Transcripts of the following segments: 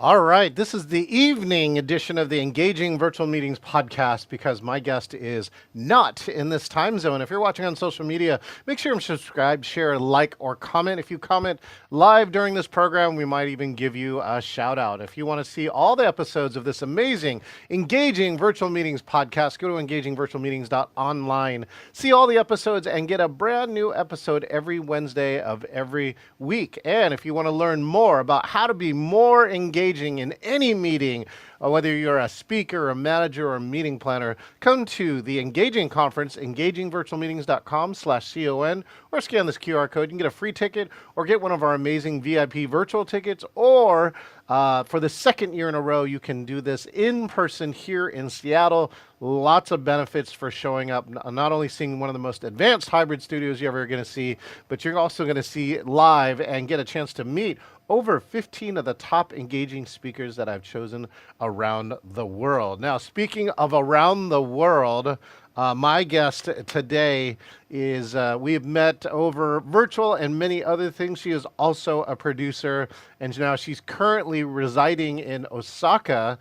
All right, this is the evening edition of the Engaging Virtual Meetings podcast because my guest is not in this time zone. If you're watching on social media, make sure you subscribe, share, like, or comment. If you comment live during this program, we might even give you a shout out. If you want to see all the episodes of this amazing Engaging Virtual Meetings podcast, go to engagingvirtualmeetings.online. See all the episodes and get a brand new episode every Wednesday of every week. And if you want to learn more about how to be more engaging in any meeting, whether you're a speaker, a manager, or a meeting planner, come to the Engaging Conference, engagingvirtualmeetings.com/CON, or scan this QR code. You can get a free ticket or get one of our amazing VIP virtual tickets, or for the second year in a row, you can do this in person here in Seattle. Lots of benefits for showing up, not only seeing one of the most advanced hybrid studios you're ever going to see, but you're also going to see live and get a chance to meet over 15 of the top engaging speakers that I've chosen around the world. Now, speaking of around the world, my guest today is, we have met over virtual and many other things. She is also a producer, and now she's currently residing in Osaka,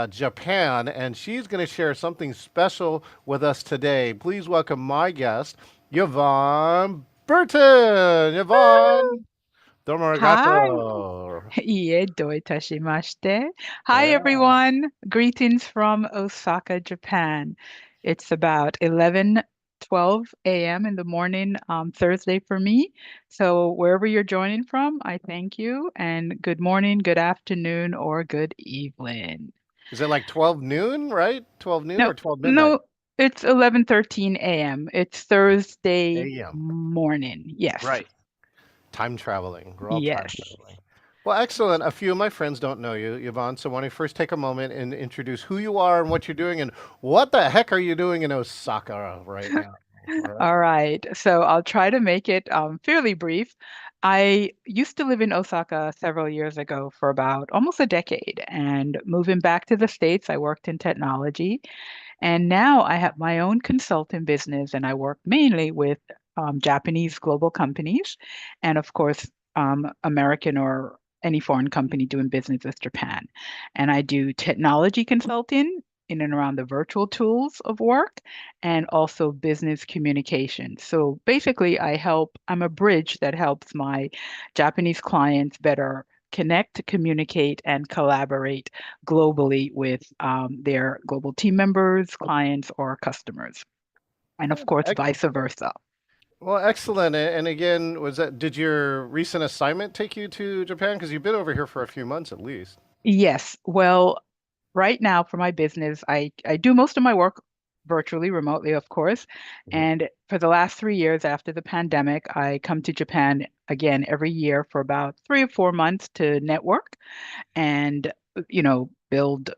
Japan, and she's going to share something special with us today. Please welcome my guest, Yvonne Burton. Yvonne, domo Hi, arigato. いいえ、どういたしまして. Hi, Yeah. everyone. Greetings from Osaka, Japan. It's about 11:12 a.m. in the morning, Thursday for me. So wherever you're joining from, I thank you. And good morning, good afternoon, or good evening. Is it like 12 noon, right? 12 noon No, or 12 midnight? no, it's 11:13 a.m. It's Thursday AM. morning. Yes, Right. Time traveling. We're all time yes. traveling. Well, excellent. A few of my friends don't know you, Yvonne. So why don't you first take a moment and introduce who you are and what you're doing and what the heck are you doing in Osaka right now? All right. All right. So I'll try to make it fairly brief. I used to live in Osaka several years ago for about almost a decade. And moving back to the States, I worked in technology. And now I have my own consulting business, and I work mainly with Japanese global companies and, of course, American or any foreign company doing business with Japan. And I do technology consulting in and around the virtual tools of work and also business communication. So basically, I'm a bridge that helps my Japanese clients better connect, communicate, and collaborate globally with their global team members, clients, or customers. And of course, Ex- vice versa. Well, excellent. And again, did your recent assignment take you to Japan? Because you've been over here for a few months at least. Yes. Well, right now for my business, I do most of my work virtually, remotely, of course. Mhm. And for the last 3 years after the pandemic, I come to Japan again every year for about 3 or 4 months to network and, build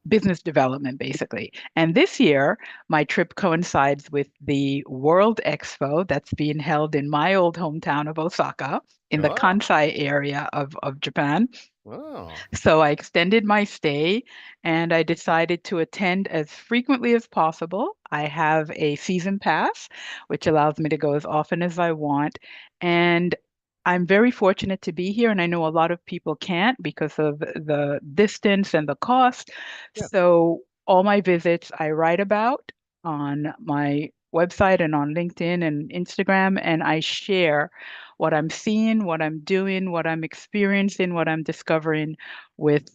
business development, basically. And this year, my trip coincides with the World Expo that's being held in my old hometown of Osaka in the Oh, Kansai area of Japan. wow. So I extended my stay and I decided to attend as frequently as possible. I have a season pass, which allows me to go as often as I want. And I'm very fortunate to be here. And I know a lot of people can't because of the distance and the cost. Yeah. So all my visits I write about on my website and on LinkedIn and Instagram, and I share what I'm seeing, what I'm doing, what I'm experiencing, what I'm discovering with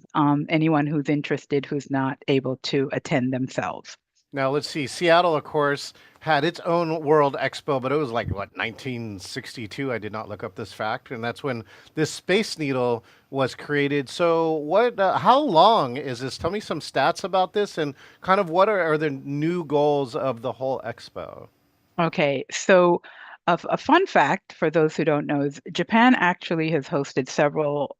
anyone who's interested who's not able to attend themselves. Now let's see. Seattle, of course, had its own World Expo, but it was like what 1962. I did not look up this fact, and that's when this Space Needle was created. So, what? How long is this? Tell me some stats about this, and kind of what are the new goals of the whole expo? Okay, so a fun fact for those who don't know is Japan actually has hosted several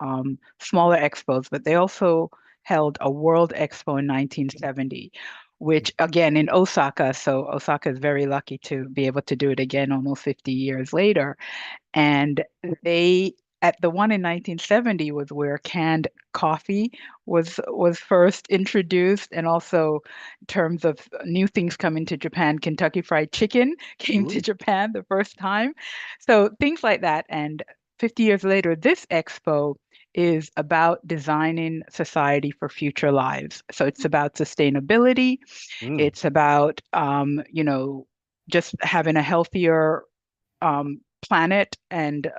smaller expos, but they also held a World Expo in 1970, which again in Osaka. So Osaka is very lucky to be able to do it again almost 50 years later. And they at the one in 1970 was where canned coffee was first introduced, and also in terms of new things coming to Japan, Kentucky Fried Chicken came to Ooh. Japan the first time. So things like that. And 50 years later, this expo is about designing society for future lives. So it's about sustainability. Mm. It's about, just having a healthier planet and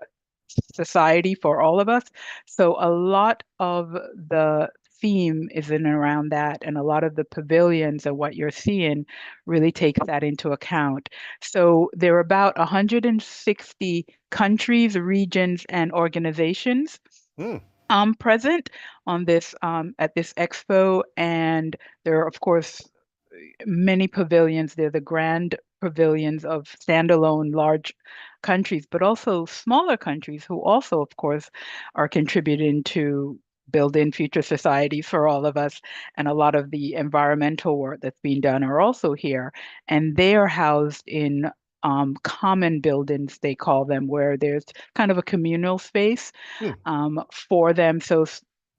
society for all of us. So a lot of the theme is in and around that, and a lot of the pavilions and what you're seeing really takes that into account. So there are about 160 countries, regions, and organizations Mm. present on this at this expo, and there are of course many pavilions. They're the grand pavilions of standalone large countries, but also smaller countries who also, of course, are contributing to building future societies for all of us. And a lot of the environmental work that's being done are also here. And they are housed in common buildings, they call them, where there's kind of a communal space Mm. for them. So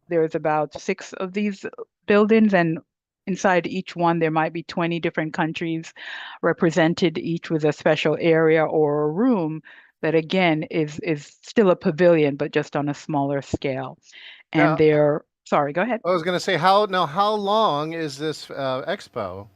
there's about six of these buildings, and inside each one, there might be 20 different countries represented, each with a special area or a room that again is still a pavilion, but just on a smaller scale. And Now, they're, sorry, go ahead. I was going to say, how long is this expo?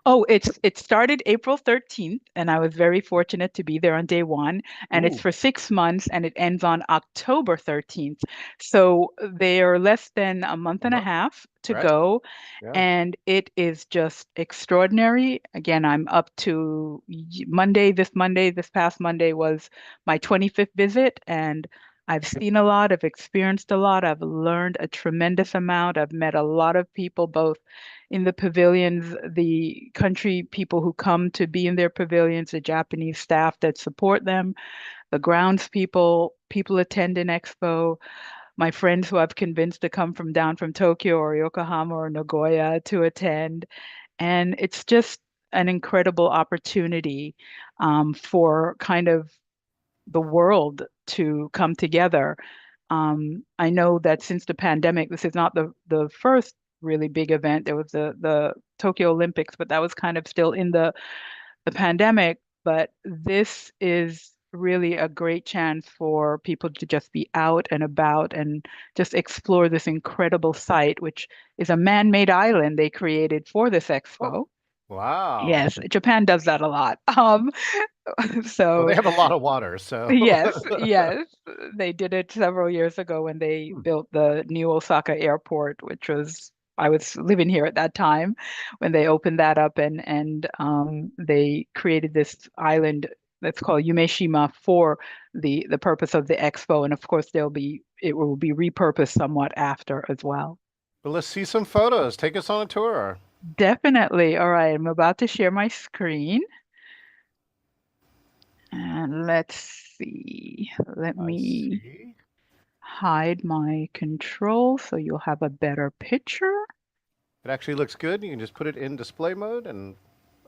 Oh, it started April 13th, and I was very fortunate to be there on day one. And it's Ooh, for 6 months, and it ends on October 13th. So they are less than a month a and a month, half to right? go, Yeah. and it is just extraordinary. Again, I'm up to Monday, this past Monday was my 25th visit, and I've seen a lot, I've experienced a lot, I've learned a tremendous amount. I've met a lot of people, both in the pavilions, the country people who come to be in their pavilions, the Japanese staff that support them, the grounds people attending Expo, my friends who I've convinced to come from down from Tokyo or Yokohama or Nagoya to attend. And it's just an incredible opportunity for kind of the world to come together. I know that since the pandemic, this is not the first really big event. There was the Tokyo Olympics, but that was kind of still in the pandemic. But this is really a great chance for people to just be out and about and just explore this incredible site, which is a man-made island they created for this Oh, expo. wow. Yes, Japan does that a lot. Well, they So have a lot of water, so. yes, yes. They did it several years ago when they Hmm. built the new Osaka airport, which was I was living here at that time when they opened that up, and they created this island that's called Yumeshima for the purpose of the expo. And of course it will be repurposed somewhat after as well. But let's see some photos. Take us on a tour. Definitely. All right, I'm about to share my screen. And let's see. Let I me see. hide my control so you'll have a better picture. It actually looks good. You can just put it in display mode, and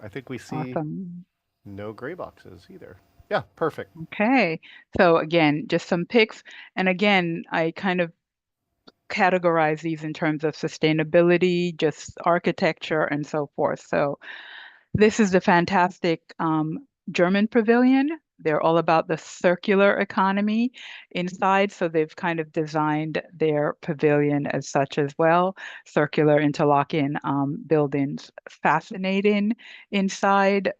I think we see Awesome. no gray boxes either. Yeah, perfect. Okay. So again, just some pics. And again, I kind of categorize these in terms of sustainability, just architecture, and so forth. So this is the fantastic German pavilion. They're all about the circular economy inside. So they've kind of designed their pavilion as such as well. Circular interlocking buildings. Fascinating inside,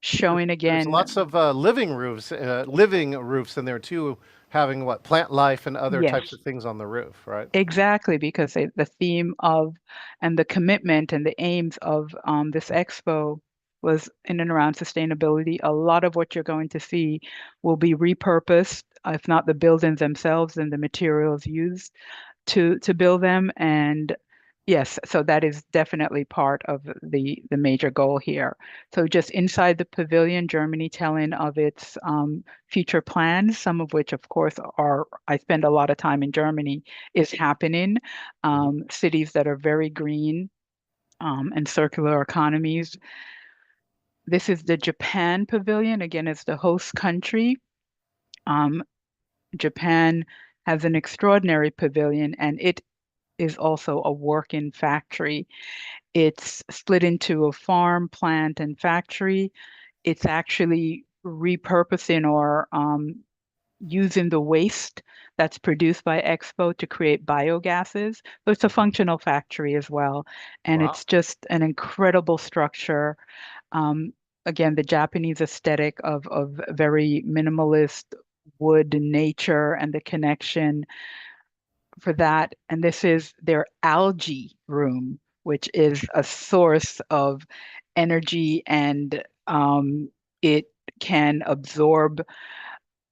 showing There's again, lots of living roofs in there too, having what plant life and other types yes, of things on the roof, right? exactly, because the theme of and the commitment and the aims of this expo was in and around sustainability. A lot of what you're going to see will be repurposed, if not the buildings themselves and the materials used to build them. And yes, so that is definitely part of the major goal here. So just inside the pavilion, Germany telling of its future plans, some of which, of course, are I spend a lot of time in Germany, is happening. Hmm. Cities that are very green and circular economies. This is the Japan pavilion. Again, it's the host country. Um, Japan has an extraordinary pavilion, and it is also a working factory. It's split into a farm, plant, and factory. It's actually repurposing or using the waste that's produced by Expo to create biogases. So it's a Mhm. functional factory as well. And Wow. it's just an incredible structure. Um, Again, the Japanese aesthetic of very minimalist wood nature and the connection for that. And this is their algae room, which is a source of energy and it can absorb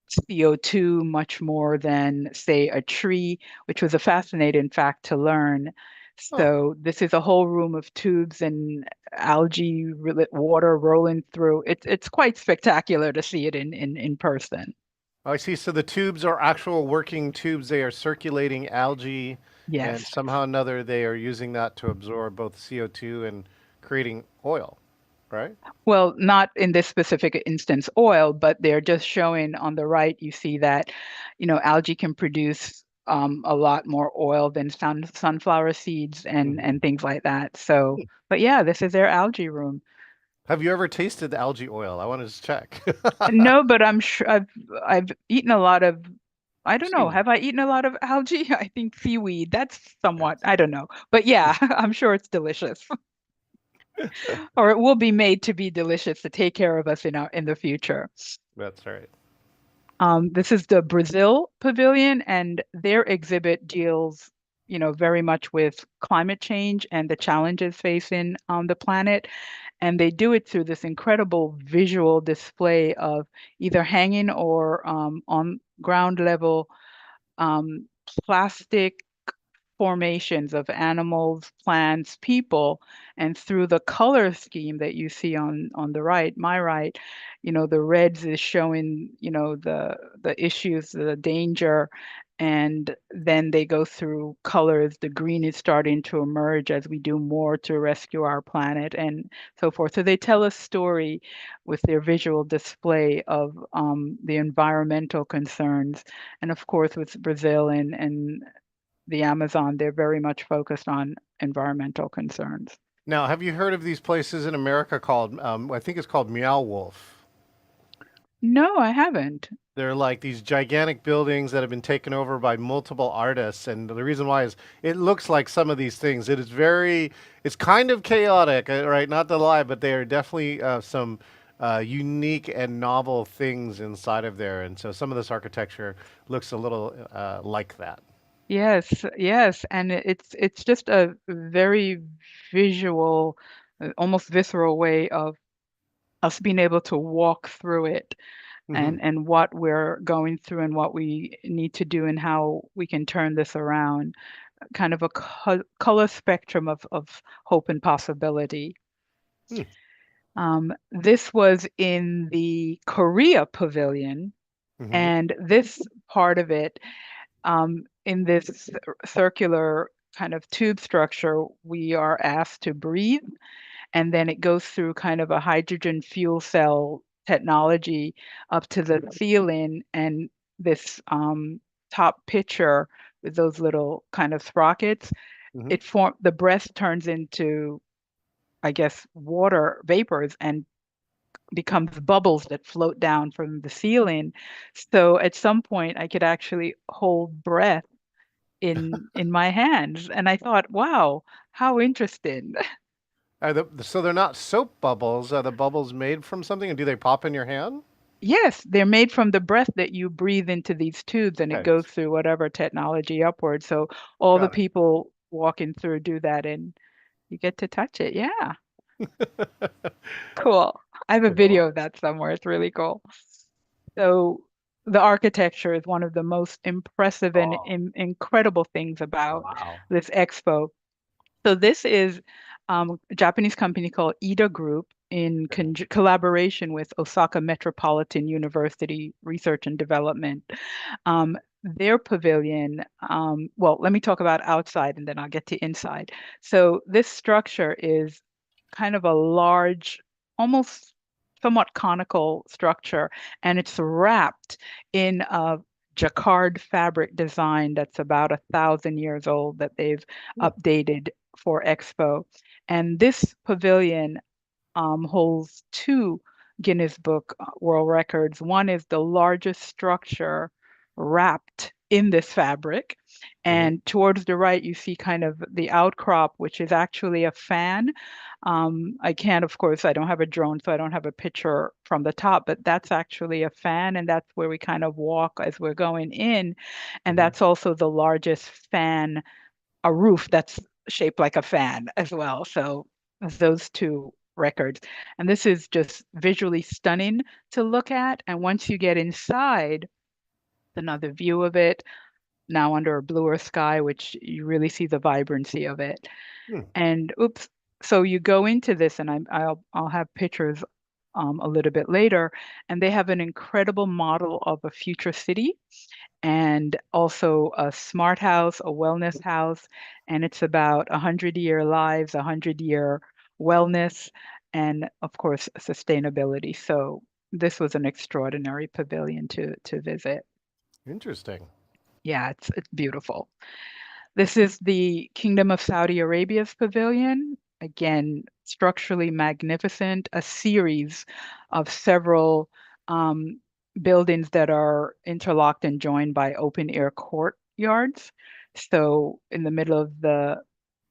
CO2 much more than, say, a tree, which was a fascinating fact to learn. Oh, So this is a whole room of tubes and water rolling through. It's quite spectacular to see it in person. I see. So the tubes are actual working tubes. They are circulating algae, and Yes. somehow or another they are using that to absorb both CO2 and creating oil, right? Well, not in this specific instance oil, but they're just showing on the right, you see that, algae can produce a lot more oil than sunflower seeds Hmm. and things like that. So, but yeah, this is their algae room. Have you ever tasted the algae oil? I wanted to check. No, but I'm sure I've eaten a lot of, I don't know, Seaweed. have I eaten a lot of algae? I think seaweed. That's somewhat, Yes. I don't know. But yeah, I'm sure it's delicious. Or it will be made to be delicious to take care of us in the future. That's right. This is the Brazil Pavilion, and their exhibit deals, very much with climate change and the challenges facing the planet. And they do it through this incredible visual display of either hanging or on ground level um, plastic formations of animals, plants, people, and through the color scheme that you see on the right, my right, the reds is showing, the issues, the danger, and then they go through colors. The green is starting to emerge as we do more to rescue our planet and so forth. So they tell a story with their visual display of the environmental concerns. And of course, with Brazil and the Amazon, they're very much focused on environmental concerns. Now, have you heard of these places in America called, I think it's called Meow Wolf? No, I haven't. They're like these gigantic buildings that have been taken over by multiple artists. And the reason why is it looks like some of these things. It is very, it's kind of chaotic, right? Not to lie, but they are definitely some unique and novel things inside of there. And so some of this architecture looks a little like that. Yes, yes, and it's just a very visual, almost visceral way of us being able to walk through it Hmm. and what we're going through and what we need to do and how we can turn this around. Kind of a color spectrum of hope and possibility. Hmm. This was in the Korea Pavilion, Hmm. and this part of it, in this circular kind of tube structure, we are asked to breathe, and then it goes through kind of a hydrogen fuel cell technology up to the ceiling, and this top picture with those little kind of sprockets, Hmm. the breath turns into, I guess, water vapors and becomes bubbles that float down from the ceiling. So at some point I could actually hold breath in my hands. And I thought, wow, how interesting. So they're not soap bubbles. Are the bubbles made from something, and do they pop in your hand? Yes, they're made from the breath that you breathe into these tubes and it Okay, goes through whatever technology upward. So all the got people walking through do that and you get to touch it. Yeah, it. cool. I have a Cool. video of that somewhere. It's really cool. So the architecture is one of the most impressive and Oh, incredible things about wow. this expo. So this is a Japanese company called Ida Group in collaboration with Osaka Metropolitan University Research and Development. Their pavilion, well, let me talk about outside and then I'll get to inside. So this structure is kind of a large, almost somewhat conical structure, and it's wrapped in a jacquard fabric design that's about 1,000 years old that they've Hmm. updated for Expo. And this pavilion holds two Guinness Book World Records. One is the largest structure. wrapped in this fabric. Hmm. And towards the right, you see kind of the outcrop, which is actually a fan. I can't, of course, I don't have a drone, so I don't have a picture from the top, but that's actually a fan, and that's where we kind of walk as we're going in. And Hmm. that's also the largest fan, a roof that's shaped like a fan as well. So those two records. And this is just visually stunning to look at. And once you get inside, another view of it, now under a bluer sky, which you really see the vibrancy of it. Hmm. And oops, so you go into this, and I'll have pictures a little bit later, and they have an incredible model of a future city and also a smart house, a wellness house, and it's about 100-year lives, 100-year wellness, and of course sustainability. So this was an extraordinary pavilion to visit. Interesting. Yeah, it's beautiful. This is the Kingdom of Saudi Arabia's pavilion. Again, structurally magnificent, a series of several um, buildings that are interlocked and joined by open air courtyards. So, in the middle of the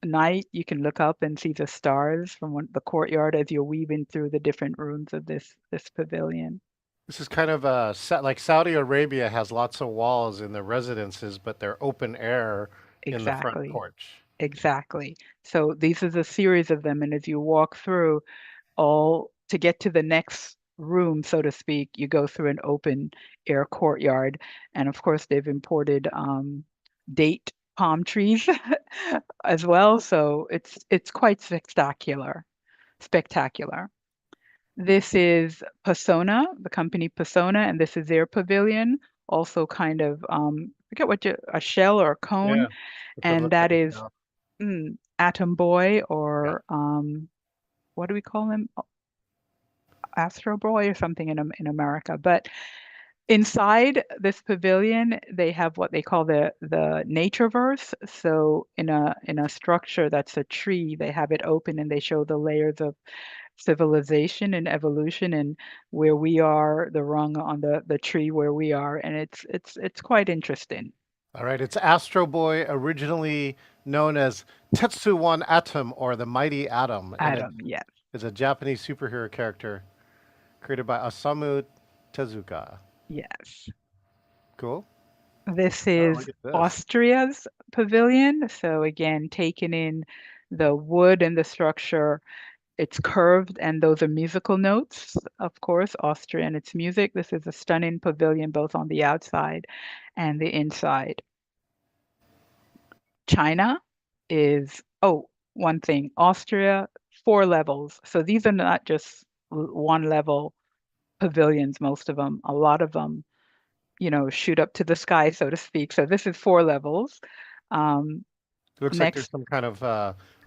night, you can look up and see the stars from the courtyard as you're weaving through the different rooms of this pavilion. This is kind of like Saudi Arabia has lots of walls in their residences, but they're open air in the front Exactly. porch. Exactly. So these is a series of them, and as you walk through, all to get to the next room, so to speak, you go through an open air courtyard. And of course, they've imported date palm trees as well. So it's quite spectacular. Spectacular. This is Pasona, the company Pasona, and this is their pavilion. Also kind of forget a shell or a cone, Yeah, that's what it and looks that like. is Yeah. Atom Boy, Yeah. or what do we call him? Astro Boy or something in America. But inside this pavilion, they have what they call the natureverse. So in a structure that's a tree, they have it open and they show the layers of civilization and evolution and where we are, the rung on the tree where we are, and it's quite interesting. All right, it's Astro Boy, originally known as Tetsuwan Atom or the Mighty Atom, and it Adam, yes, is a Japanese superhero character created by Osamu Tezuka. yes. Cool. This Oh, is look at this. Austria's pavilion. So again, taking in the wood and the structure, it's curved, and those are musical notes, of course, Austria and its music. This is a stunning pavilion, both on the outside and the inside. China is, oh, one thing, Austria, 4 levels. So these are not just one level pavilions, most of them. A lot of them, shoot up to the sky, so to speak. So this is 4 levels. Um, It looks like there's next, some kind of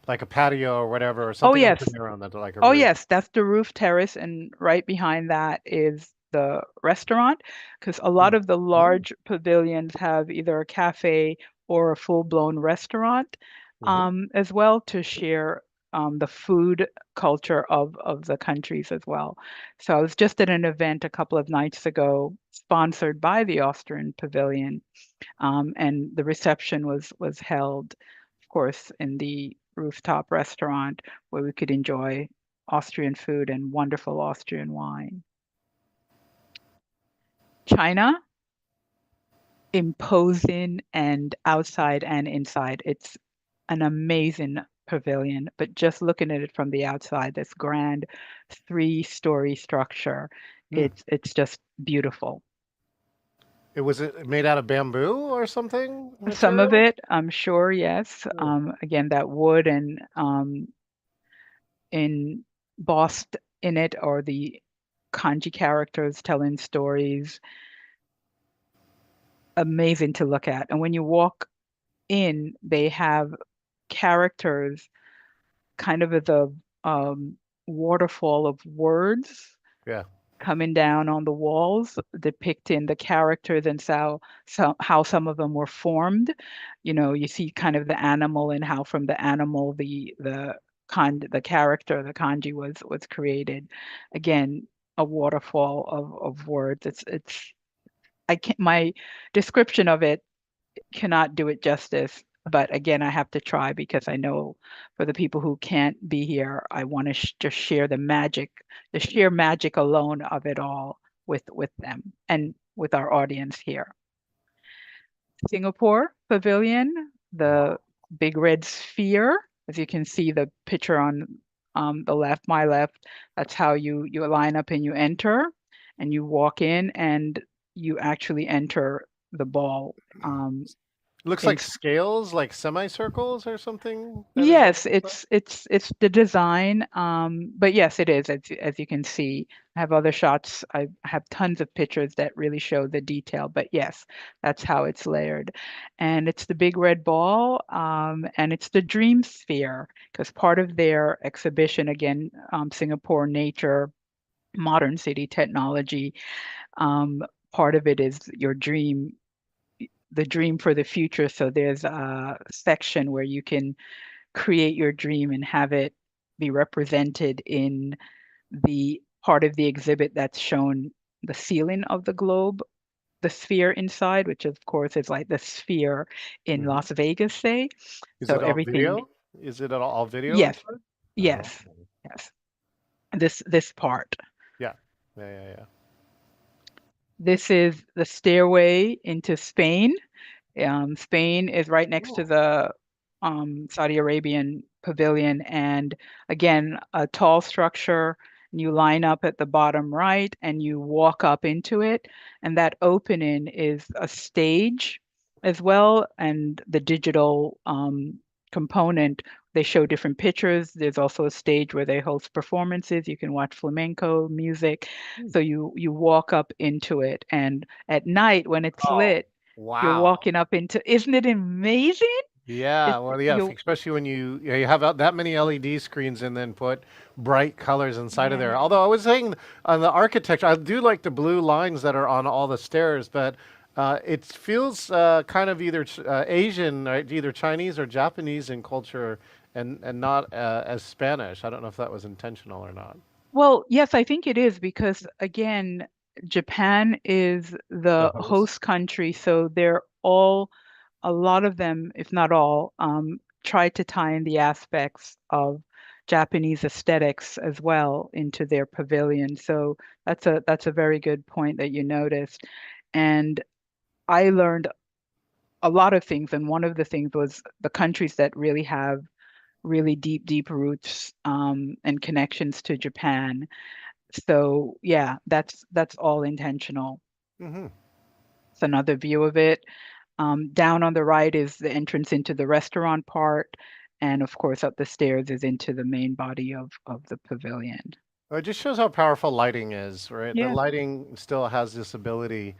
like a patio or whatever, or oh something open yes, around that, like a oh roof. yes, that's the roof terrace, and right behind that is the restaurant, because a lot Mm. of the Oh. large pavilions have either a cafe or a full-blown restaurant, Hmm. as well, to share the food culture of the countries as well. So I was just at an event a couple of nights ago, sponsored by the Austrian Pavilion, and the reception was held, of course, in the rooftop restaurant where we could enjoy Austrian food and wonderful Austrian wine. China, imposing and outside and inside. It's an amazing pavilion, but just looking at it from the outside, this grand 3-story structure, Mm. it's just beautiful. It was it made out of bamboo or something Some of material? it, I'm sure, yes. Oh. Again, that wood and embossed in it, or the kanji characters telling stories. Amazing to look at. And when you walk in, they have characters kind of as a waterfall of words Yeah. coming down on the walls, depicting the characters and how some of them were formed. You see kind of the animal, and how from the animal the character, the kanji was created. Again, a waterfall of words. It's I can't, my description of it cannot do it justice. But again, I have to try because I know for the people who can't be here, I want to just share the magic, the sheer magic alone of it all with them and with our audience here. Singapore Pavilion, the Wow. big red sphere, as you can see the picture on the left, my left, that's how you line up and you enter, and you walk in and you actually enter the ball. Looks In like scales, like semicircles or something. That is what it Yes, looks like. it's the design. But yes, it is as you can see. I have other shots. I have tons of pictures that really show the detail. But yes, that's how it's layered, and it's the big red ball. And it's the dream sphere because part of their exhibition again, Singapore nature, modern city technology. Um, Part of it is your dream. The dream for the future. So there's a section where you can create your dream and have it be represented in the part of the exhibit that's shown the ceiling of the globe, the sphere inside, which of course is like the sphere in Hmm. Las Vegas, say. Is So it all everything, video? Is it all video yes, inside? Oh, yes, yes. This part. yeah. Yeah, yeah, yeah. This is the stairway into Spain. Spain is right next to Oh. the Saudi Arabian pavilion, and again, a tall structure. And you line up at the bottom right, and you walk up into it, and that opening is a stage as well, and the digital component. They show different pictures. There's also a stage where they host performances. You can watch flamenco music. Hmm. So you walk up into it, and at night when it's Oh, lit, you're wow. walking up into, isn't it amazing? Yeah, It's well, yeah, you especially when you have that many LED screens and then put bright colors inside of yeah. there. Although I was saying on the architecture, I do like the blue lines that are on all the stairs, but it feels kind of either Asian, right? Either Chinese or Japanese in culture, and not as Spanish. I don't know if that was intentional or not. Well, yes, I think it is because again, Japan is The the host. host country, so they're all, a lot of them, if not all, try to tie in the aspects of Japanese aesthetics as well into their pavilion. So that's a very good point that you noticed. And I learned a lot of things, and one of the things was the countries that really have really deep, deep roots and connections to Japan. So yeah, that's all intentional. Hmm. It's another view of it. Down on the right is the entrance into the restaurant part, and of course up the stairs is into the main body of the pavilion. Well, it just shows how powerful lighting is, right? The Yeah. lighting still has this ability.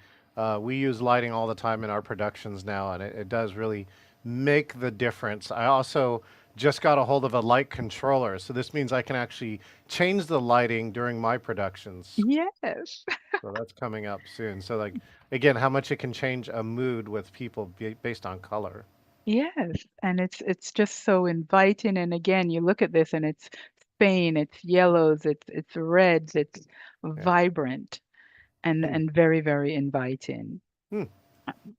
We use lighting all the time in our productions now, and it does really make the difference. I also just got a hold of a light controller, so this means I can actually change the lighting during my productions. Yes. So that's coming up soon. So, like, again, how much it can change a mood with people based on color. Yes. And it's just so inviting. And again, you look at this and it's Spain, it's yellows, it's reds, it's Yeah. vibrant Hmm. and very, very inviting. Hmm.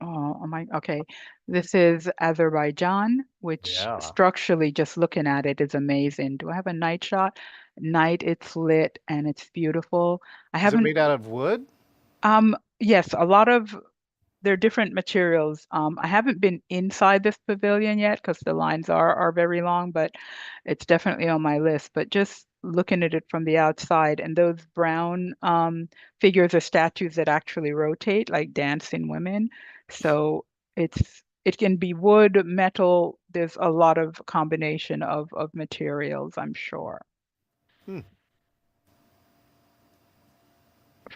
Oh my, okay. This is Azerbaijan, which Yeah. structurally, just looking at it, is amazing. Do I have a night shot? Night, it's lit and it's beautiful. I Is it haven't, made out of wood? yes, a lot of, there are different materials. I haven't been inside this pavilion yet because the lines are very long, but it's definitely on my list. But just looking at it from the outside, and those brown figures are statues that actually rotate, like dancing women. So it can be wood, metal. There's a lot of combination of materials, I'm sure. Hmm.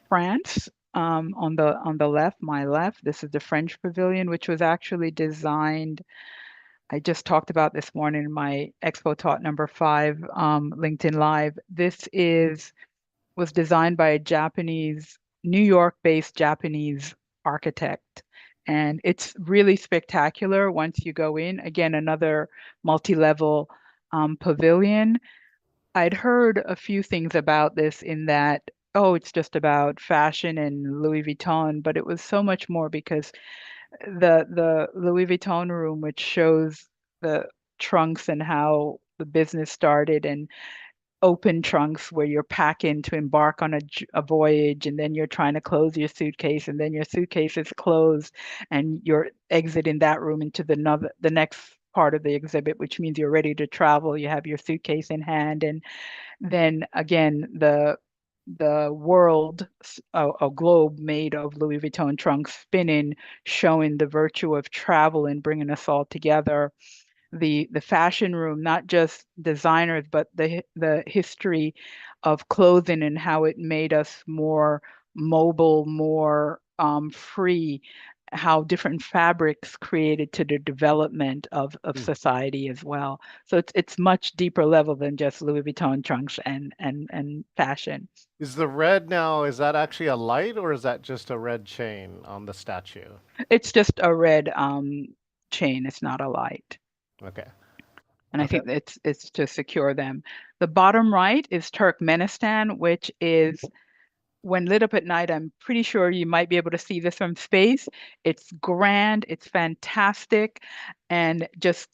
France, on the left, my left. This is the French pavilion, which was actually designed. I just talked about this morning in my Expo Talk number 5, LinkedIn Live. This is was designed by a Japanese, New York-based Japanese architect. And it's really spectacular once you go in. Again, another multi-level pavilion. I'd heard a few things about this in that oh, it's just about fashion and Louis Vuitton, but it was so much more because the Louis Vuitton room, which shows the trunks and how the business started, and open trunks where you're packing to embark on a voyage, and then you're trying to close your suitcase, and then your suitcase is closed and you're exiting that room into the next part of the exhibit, which means you're ready to travel. You have your suitcase in hand, and then again the world, a globe made of Louis Vuitton trunks spinning, showing the virtue of travel and bringing us all together. The fashion room, not just designers, but the history of clothing and how it made us more mobile, more free, how different fabrics created to the development of Hmm. society as well. So it's much deeper level than just Louis Vuitton trunks and fashion. Is the red now, is that actually a light or is that just a red chain on the statue? It's just a red chain. It's not a light. Okay. And I Okay. think it's to secure them. The bottom right is Turkmenistan, which is when lit up at night, I'm pretty sure you might be able to see this from space. It's grand, it's fantastic, and just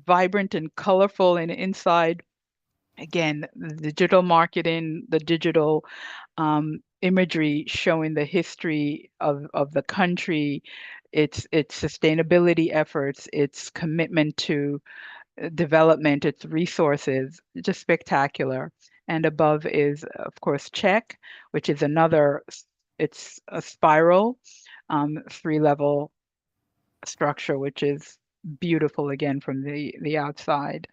vibrant and colorful. And inside, again, the digital marketing, the digital imagery showing the history of the country, its sustainability efforts, its commitment to development, its resources, just spectacular. And above is, of course, Czech, which is it's a spiral, three-level structure, which is beautiful again from the outside.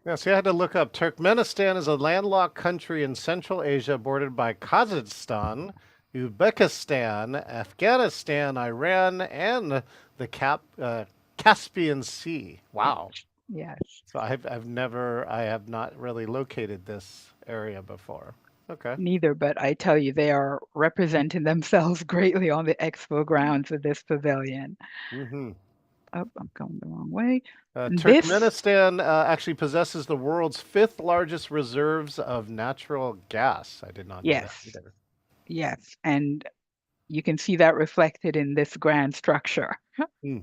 Yeah, see, I had to look up. Turkmenistan is a landlocked country in Central Asia bordered by Kazakhstan, Uzbekistan, Afghanistan, Iran, and the Caspian Sea. Wow. Yes, So I have not really located this area before. Okay. neither, but I tell you, they are representing themselves greatly on the expo grounds of this pavilion. Hmm. Oh, I'm going the wrong way. This, Turkmenistan actually possesses the world's fifth largest reserves of natural gas. I did not know that yes, either. yes, and you can see that reflected in this grand structure. Hmm.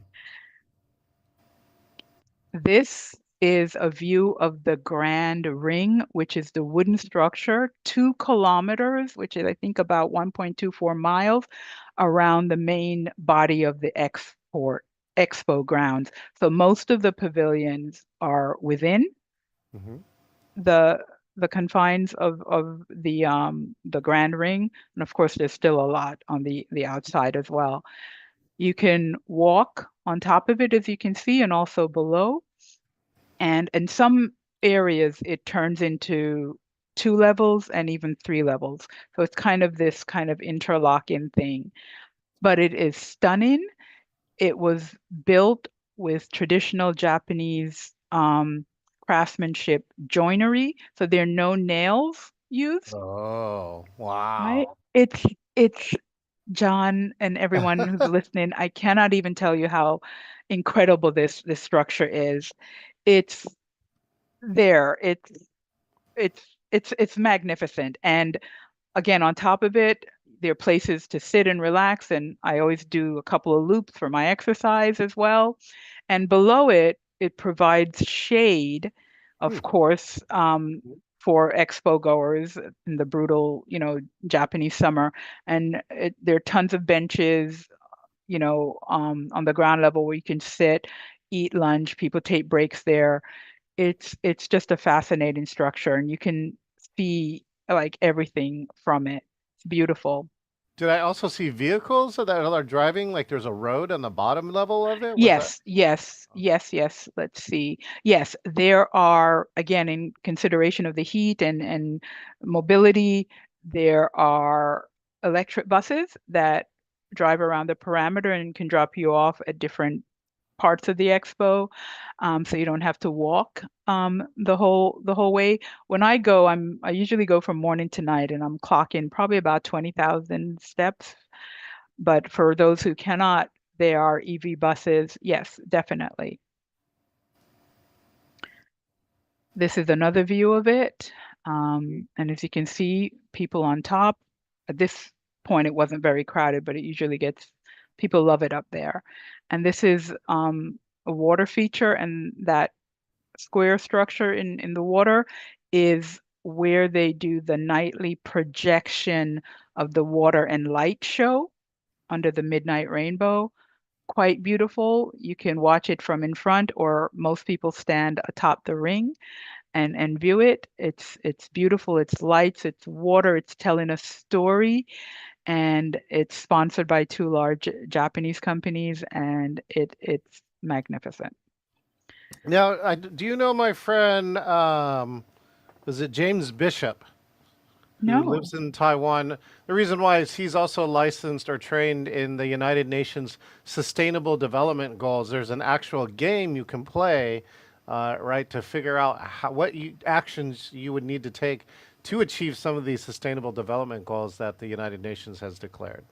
This is a view of the Grand Ring, which is the wooden structure, 2 kilometers, which is, I think, about 1.24 miles around the main body of the expo grounds. So most of the pavilions are within Hmm. the the confines of the Grand Ring, and of course, there's still a lot on the outside as well. You can walk on top of it, as you can see, and also below. And in some areas, it turns into 2 levels and even 3 levels. So it's kind of this kind of interlocking thing. But it is stunning. It was built with traditional Japanese craftsmanship joinery. So there are no nails used, Oh, right? wow. It's John and everyone who's listening, I cannot even tell you how incredible this structure is. It's there. It's magnificent. And again, on top of it, there are places to sit and relax. And I always do a couple of loops for my exercise as well. And below it, it provides shade, Hmm. of course, for expo goers in the brutal, Japanese summer. And there are tons of benches, on the ground level where you can sit, eat lunch. People take breaks there. It's just a fascinating structure, and you can see like everything from it. It's beautiful. Did I also see vehicles that are driving? Like there's a road on the bottom level of it? Was that? Yes, yes, yes, yes. Let's see. Yes, there are, again, in consideration of the heat and mobility, there are electric buses that drive around the parameter and can drop you off at different parts of the expo, so you don't have to walk the whole way. When I go, I usually go from morning to night, and I'm clocking probably about 20,000 steps. But for those who cannot, there are EV buses. Yes, definitely. This is another view of it. And as you can see, people on top. At this point, it wasn't very crowded, but it usually gets people love it up there. And this is a water feature, and that square structure in the water is where they do the nightly projection of the water and light show under the midnight rainbow. Quite beautiful. You can watch it from in front, or most people stand atop the ring and view it. It's beautiful. It's lights, it's water, it's telling a story, and it's sponsored by two large Japanese companies, and it's magnificent. Now, do you know my friend? Was it James Bishop, who No. lives in Taiwan? The reason why is he's also licensed or trained in the United Nations Sustainable Development Goals. There's an actual game you can play, right, to figure out actions you would need to take to achieve some of these Sustainable Development Goals that the United Nations has declared.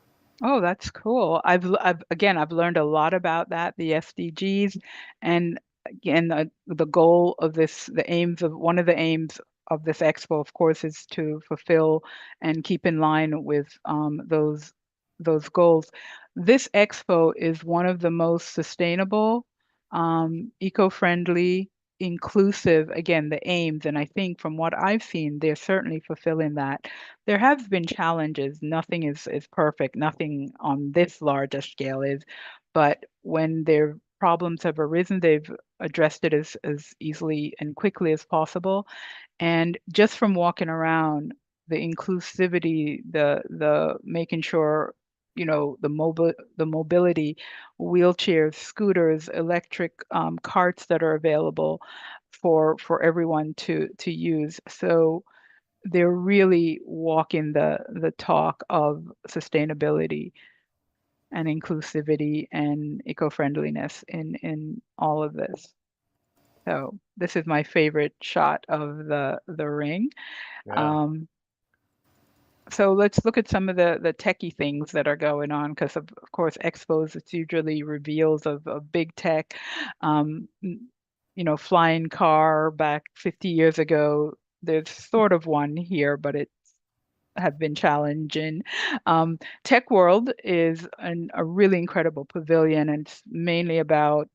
Oh, that's cool. I've again, I've learned a lot about that, the SDGs, and again, the goal of this, the aims of one of the aims of this expo, of course, is to fulfill and keep in line with those goals. This expo is one of the most sustainable, eco-friendly, inclusive, again, the aims, and I think from what I've seen, they're certainly fulfilling that. There have been challenges. Nothing is perfect. Nothing on this large a scale is. But when their problems have arisen, they've addressed it as easily and quickly as possible. And just from walking around, the inclusivity, the making sure, the mobility, wheelchairs, scooters, electric carts that are available for everyone to use. So they're really walking the talk of sustainability and inclusivity and eco-friendliness in all of this. So this is my favorite shot of the ring. Yeah. Um, so let's look at some of the techie things that are going on, because of course expos, it's usually reveals of big tech. Flying car back 50 years ago. There's sort of one here, but it have been challenging. Tech World is a really incredible pavilion, and it's mainly about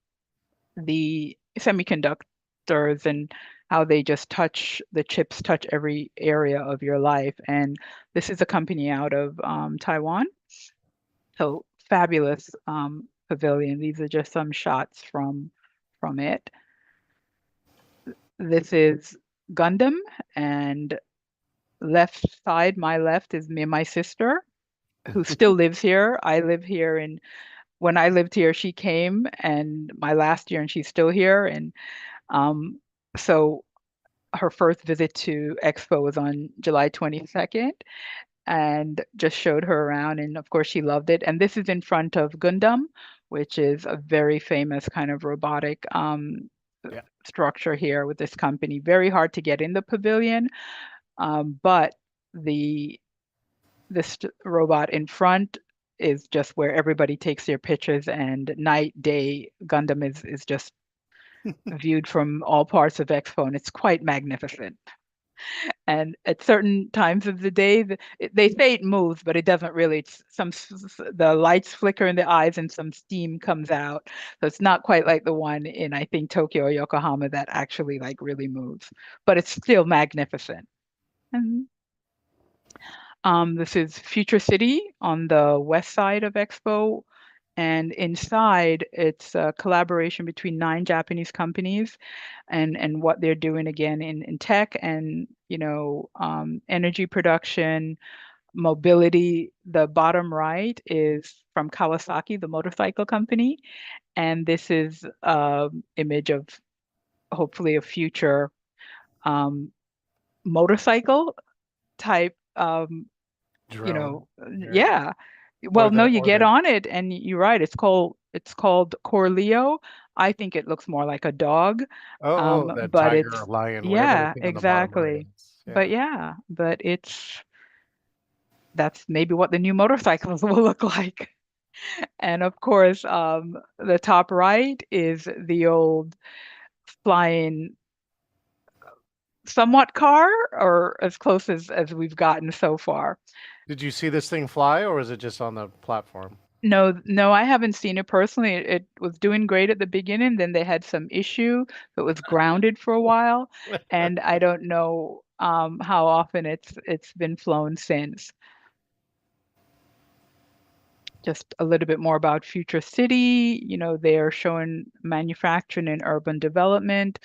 the semiconductors and how they just touch the chips, touch every area of your life. And this is a company out of Taiwan. So fabulous pavilion. These are just some shots from it. This is Gundam, and left side, my left is me and my sister, who still lives here. I live here, and when I lived here, she came, and my last year, and she's still here. And um, so her first visit to Expo was on July 22nd, and just showed her around. And of course, she loved it. And this is in front of Gundam, which is a very famous kind of robotic Yeah. structure here with this company. Very hard to get in the pavilion, but the this robot in front is just where everybody takes their pictures, and night, day, Gundam is just viewed from all parts of Expo, and it's quite magnificent. And at certain times of the day, they say it moves, but it doesn't really. It's the lights flicker in the eyes and some steam comes out. So it's not quite like the one in, I think, Tokyo or Yokohama that actually like really moves, but it's still magnificent. And this is Future City on the west side of Expo. And inside, it's a collaboration between 9 Japanese companies, and what they're doing again in tech and, energy production, mobility. The bottom right is from Kawasaki, the motorcycle company. And this is an image of hopefully a future um, motorcycle type Drone. Right. yeah. Or Well, no, the you or get the on it and you're right. It's called Corleo. I think it looks more like a dog. the But tiger or it's lion, whatever the yeah, thing on the bottom right exactly. is. But Yeah. yeah, but that's maybe what the new motorcycles will look like. And of course, the top right is the old flying somewhat car, or as close as we've gotten so far. Did you see this thing fly, or was it just on the platform? No, no, I haven't seen it personally. It was doing great at the beginning, then they had some issue. It was grounded for a while, and I don't know how often it's been flown since. Just a little bit more about Future City. They're showing manufacturing and urban development,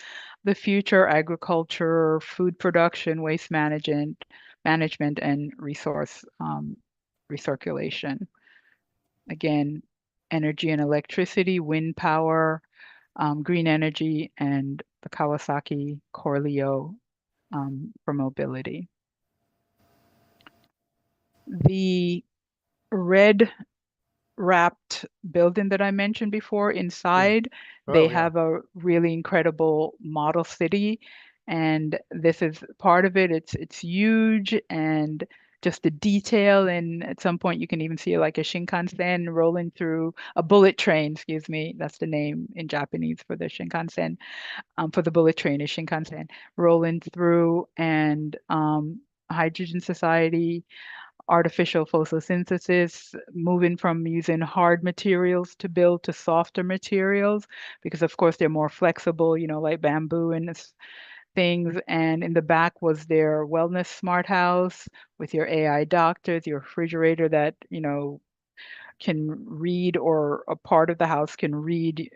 the future, agriculture, food production, waste management, and resource recirculation. Again, energy and electricity, wind power, green energy, and the Kawasaki Corleo for mobility. The red wrapped building that I mentioned before, Hmm. inside, they Oh yeah. have a really incredible model city. And this is part of it. It's huge and just the detail. And at some point, you can even see like a Shinkansen rolling through a bullet train, excuse me. That's the name in Japanese for the Shinkansen. For the bullet train is Shinkansen rolling through, and Hydrogen Society, artificial photosynthesis, moving from using hard materials to build to softer materials, because of course they're more flexible, like bamboo and things. And in the back was their wellness smart house with your AI doctors, your refrigerator that, can read, or a part of the house can read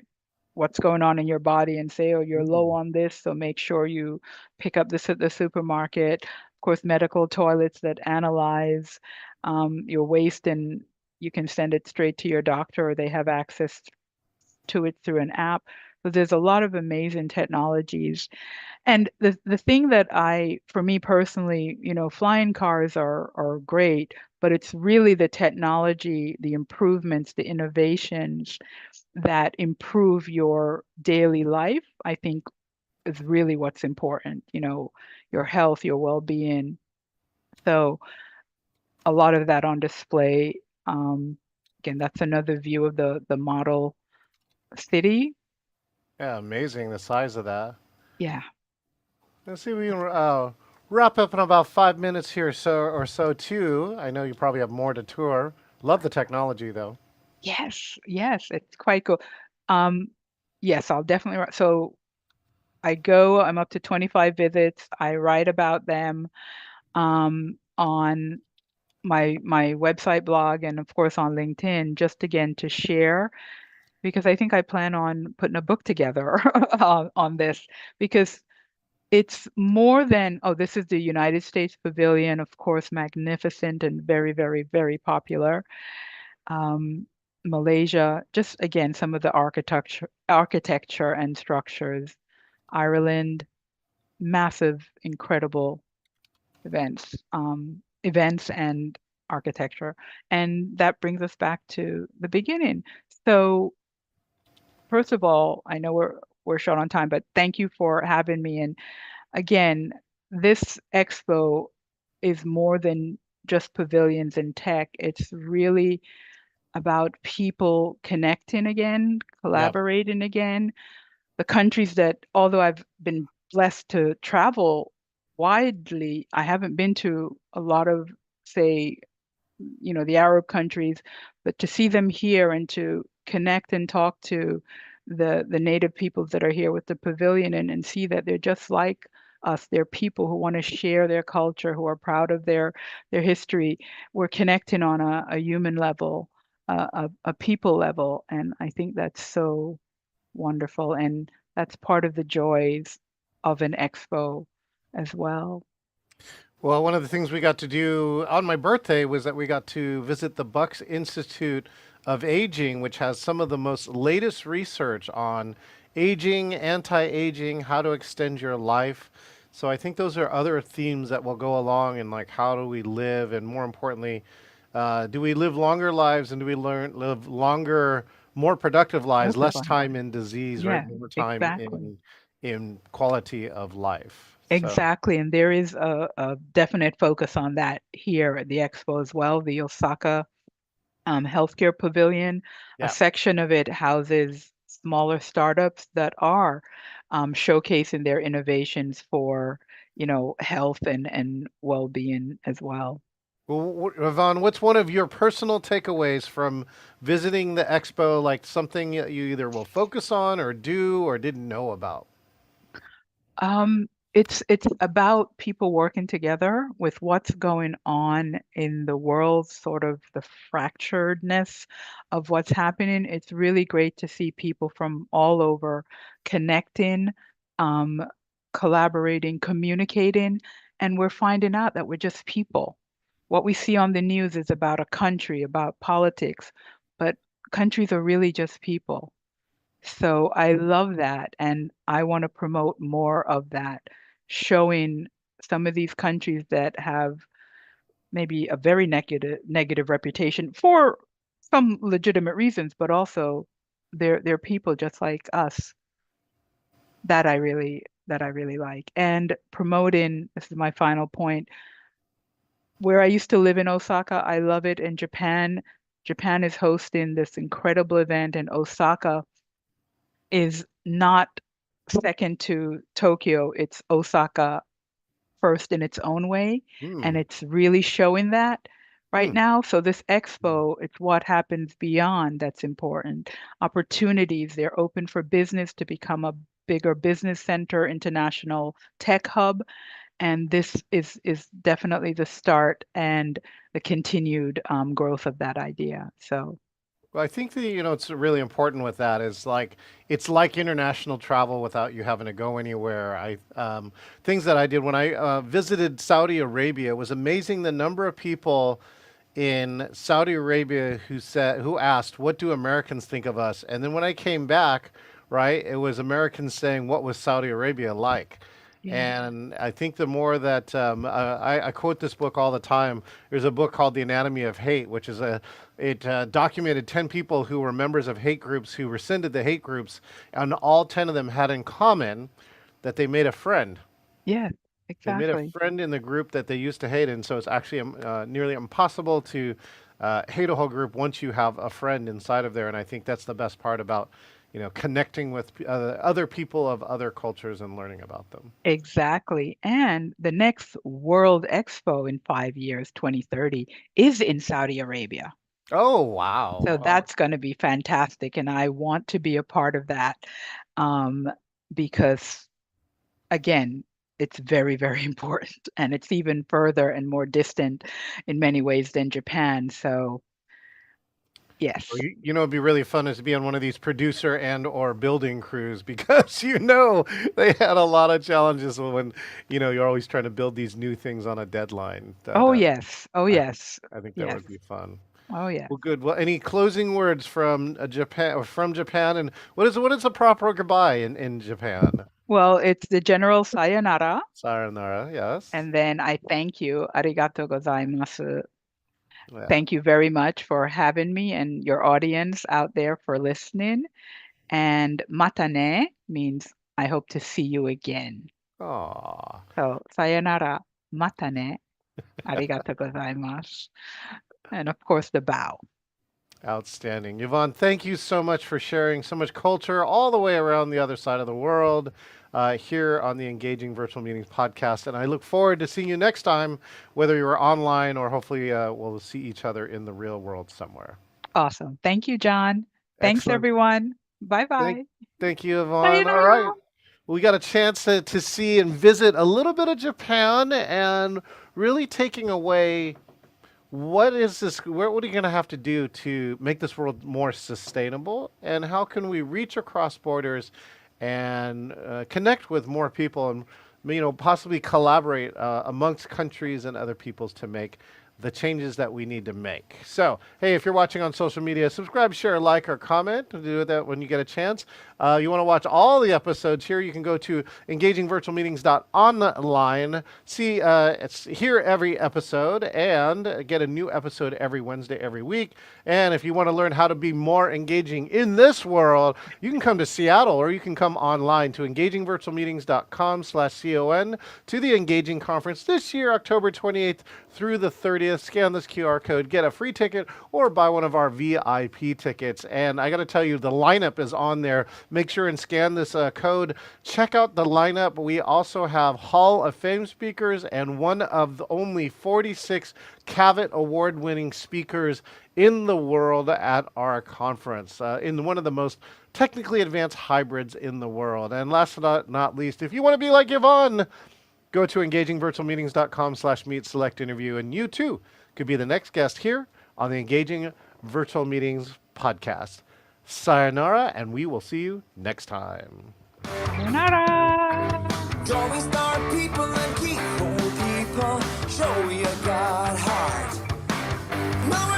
what's going on in your body and say, oh, you're low Mm. on this, so make sure you pick up this at the supermarket. Of course, medical toilets that analyze your waste, and you can send it straight to your doctor, or they have access to it through an app. So there's a lot of amazing technologies. And the thing that for me personally, flying cars are great, but it's really the technology, the improvements, the innovations that improve your daily life, I think is really what's important, your health, your well-being. So a lot of that on display. Um, Again, that's another view of the model city. Yeah, amazing the size of that. Yeah. Let's see if we can wrap up in about 5 minutes here, or so too. I know you probably have more to tour. Love the technology though. Yes, yes, it's quite cool. Um, yes, I'll definitely. So I'm up to 25 visits. I write about them on my website blog, and of course on LinkedIn, just again to share, because I think I plan on putting a book together on this, because it's more than, oh, this is the United States Pavilion, of course, magnificent and very, very, very popular. Um, Malaysia, just again, some of the architecture and structures. Ireland, massive, incredible events and architecture. And that brings us back to the beginning. So, first of all, I know we're short on time, but thank you for having me. And again, this expo is more than just pavilions and tech. It's really about people connecting again, Yeah. collaborating again. The countries that, although I've been blessed to travel widely, I haven't been to a lot of, say, the Arab countries, but to see them here and to connect and talk to the native peoples that are here with the pavilion, and see that they're just like us. They're people who want to share their culture, who are proud of their history. We're connecting on a human level, a people level, and I think that's so wonderful. And that's part of the joys of an expo as well. Well, one of the things we got to do on my birthday was that we got to visit the Bucks Institute of Aging, which has some of the most latest research on aging, anti-aging, how to extend your life. So I think those are other themes that will go along in like how do we live, and more importantly, do we live longer lives, and do we live longer, more productive lives, less Multiply. time in disease, right? Yeah, More time exactly. in quality of life. So Exactly. And there is a definite focus on that here at the expo as well. The Osaka Healthcare Pavilion, a yeah. section of it houses smaller startups that are showcasing their innovations for, health and well-being as well. Well, Yvonne, what's one of your personal takeaways from visiting the expo? Like something you either will focus on or do or didn't know about? It's about people working together with what's going on in the world, sort of the fracturedness of what's happening. It's really great to see people from all over connecting, um, collaborating, communicating, and we're finding out that we're just people. What we see on the news is about a country, about politics, but countries are really just people. So I love that, and I want to promote more of that, showing some of these countries that have maybe a very negative reputation for some legitimate reasons, but also they're people just like us that I really like. And promoting, this is my final point, where I used to live in Osaka, I love it. In Japan, Japan is hosting this incredible event, and Osaka is not second to Tokyo. It's Osaka first in its own way, and Hmm. it's really showing that right Hmm. now. So this expo, it's what happens beyond that's important. Opportunities, they're open for business to become a bigger business center, international tech hub, and this is definitely the start and the continued growth of that idea. So Well, I think that, it's really important with that is like it's like international travel without you having to go anywhere. Things that I did when I visited Saudi Arabia, it was amazing the number of people in Saudi Arabia who asked, "What do Americans think of us?" And then when I came back, right, it was Americans saying, "What was Saudi Arabia like?" yeah, And I think the more that I quote this book all the time. There's a book called The Anatomy of Hate, which is it documented 10 people who were members of hate groups who rescinded the hate groups, and all 10 of them had in common that they made a friend. yes, They made a exactly. friend in the group that they used to hate, and so it's actually nearly impossible to hate a whole group once you have a friend inside of there. And I think that's the best part about, connecting with other people of other cultures and learning about them. Exactly. And the next World Expo in 5 years, 2030, is in Saudi Arabia. Oh, So wow. Oh, that's going to be fantastic. And I want to be a part of that um, because, again, it's very, very important. And it's even further and more distant in many ways than Japan. So, well, yes. it'd be really fun is to be on one of these producer and or building crews because they had a lot of challenges when you're always trying to build these new things on a deadline. Oh, yes. Oh, I think yes. I think that Yes. would be fun. Oh, yes. Well, good. Well, any closing words from Japan or from Japan, and what is a proper goodbye in Japan? Well, it's the general sayonara. Sayonara. Yes. And then I thank you. Arigato gozaimasu. Yeah. Thank you very much for having me and your audience out there for listening. And matane means I hope to see you again. Aw. So sayonara, matane, arigato gozaimasu. And of course, the bow. Outstanding. Yvonne, thank you so much for sharing so much culture all the way around the other side of the world here on the Engaging Virtual Meetings podcast. And I look forward to seeing you next time, whether you're online or hopefully we'll see each other in the real world somewhere. Awesome. Thank you, John. Thanks, Excellent. everyone. Bye Thank, bye. thank you, Yvonne. All right. Sayonara. We got a chance to see and visit a little bit of Japan and really taking away what is this, what are you going to have to do to make this world more sustainable? And how can we reach across borders and connect with more people and, possibly collaborate amongst countries and other peoples to make the changes that we need to make. So, hey, if you're watching on social media, subscribe, share, like, or comment. Do that when you get a chance. You want to watch all the episodes here, you can go to engagingvirtualmeetings.online, see hear every episode, and get a new episode every Wednesday, every week. And if you want to learn how to be more engaging in this world, you can come to Seattle or you can come online to engagingvirtualmeetings.com/CON to the Engaging Conference this year, October 28th through the 30th. you. Scan this QR code, get a free ticket, or buy one of our VIP tickets. And I got to tell you, the lineup is on there. Make sure and scan this code. Check out the lineup. We also have Hall of Fame speakers and one of the only 46 Cavett Award-winning speakers in the world at our conference, in one of the most technically advanced hybrids in the world. And last but not least, if you want to be like Yvonne, go to engagingvirtualmeetings.com/meet select interview, and you too could be the next guest here on the Engaging Virtual Meetings podcast. Sayonara, and we will see you next time. Sayonara. Going star people and keep cool people. Show you got heart. No